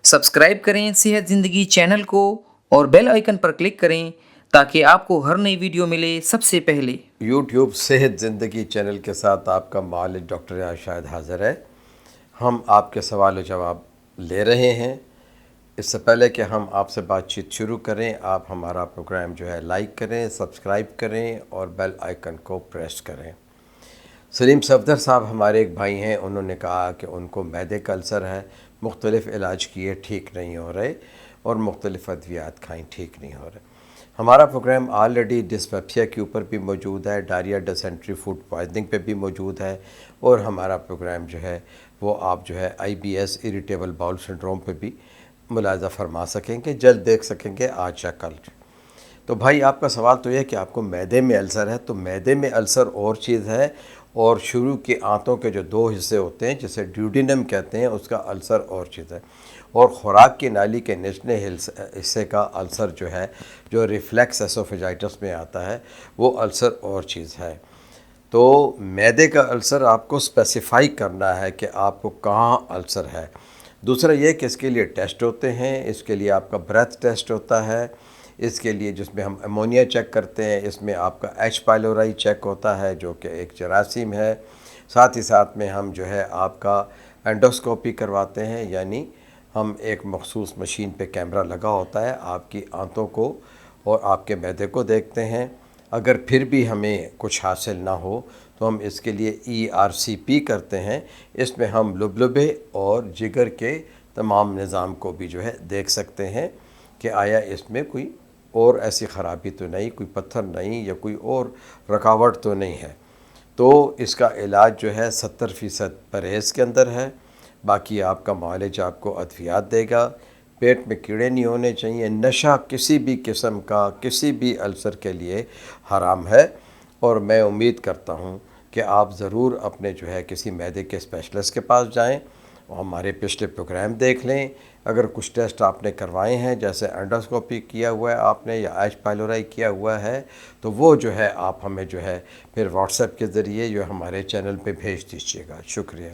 Subscribe करें सेहत ज़िंदगी चैनल को और बेल आइकन पर क्लिक करें ताकि आपको हर नई वीडियो मिले सबसे पहले। यूट्यूब सेहत ज़िंदगी चैनल के साथ आपका मालिक डॉक्टर रियाज शाहिद हाज़िर है। हम आपके सवाल व जवाब ले रहे हैं। इससे पहले कि हम आपसे बातचीत शुरू करें, आप हमारा प्रोग्राम जो है लाइक करें, सब्सक्राइब करें और बेल आइकन को प्रेस करें। सलीम सफदर साहब हमारे एक भाई हैं, उन्होंने कहा कि उनको मैदे का अल्सर है, मुख्तलिफ़ इलाज किए ठीक नहीं हो रहे और मुख्तलिफ़ अद्वियात खाएँ ठीक नहीं हो रहे। हमारा प्रोग्राम ऑलरेडी डिस्पेप्सिया के ऊपर भी मौजूद है, डायरिया, डिसेंट्री, फूड पॉइजनिंग पे भी मौजूद है और हमारा प्रोग्राम जो है वो आप जो है IBS इरिटेबल बाउल सिंड्रोम पे भी मुलाज़ा फरमा सकेंगे, जल्द देख सकेंगे आज या कल। तो भाई आपका सवाल तो यह कि आपको मैदे में अल्सर है, तो मैदे में अल्सर और चीज़ है और शुरू के आंतों के जो दो हिस्से होते हैं जिसे ड्यूडिनम कहते हैं, उसका अल्सर और चीज़ है। और ख़ुराक की नाली के निचले हिस्से का अल्सर जो है, जो रिफ्लेक्स एसोफेजाइटिस में आता है, वो अल्सर और चीज़ है। तो मैदे का अल्सर आपको स्पेसिफ़ाई करना है कि आपको कहाँ अल्सर है। दूसरा ये कि इसके लिए टेस्ट होते हैं, इसके लिए आपका ब्रेथ टेस्ट होता है, इसके लिए जिसमें हम अमोनिया चेक करते हैं, इसमें आपका H. पाइलोराई चेक होता है जो कि एक जरासीम है। साथ ही साथ में हम जो है आपका एंडोस्कोपी करवाते हैं, यानी हम एक मखसूस मशीन पे कैमरा लगा होता है, आपकी आंतों को और आपके मैदे को देखते हैं। अगर फिर भी हमें कुछ हासिल ना हो तो हम इसके लिए ERCP करते हैं। इसमें हम लुबलुबे और जिगर के तमाम निज़ाम को भी जो है देख सकते हैं कि आया इसमें कोई और ऐसी ख़राबी तो नहीं, कोई पत्थर नहीं या कोई और रुकावट तो नहीं है। तो इसका इलाज जो है 70% परहेज़ के अंदर है। बाकी आपका मालिज आपको अद्वियात देगा। पेट में कीड़े नहीं होने चाहिए। नशा किसी भी किस्म का किसी भी अल्सर के लिए हराम है और मैं उम्मीद करता हूँ कि आप ज़रूर अपने जो है किसी मैदे के स्पेशलिस्ट के पास जाएं और हमारे पिछले प्रोग्राम देख लें। अगर कुछ टेस्ट आपने करवाए हैं, जैसे एंडोस्कोपी किया हुआ है आपने या H. पाइलोराई किया हुआ है, तो वो जो है आप हमें जो है फिर व्हाट्सएप के ज़रिए जो हमारे चैनल पे भेज दीजिएगा। शुक्रिया।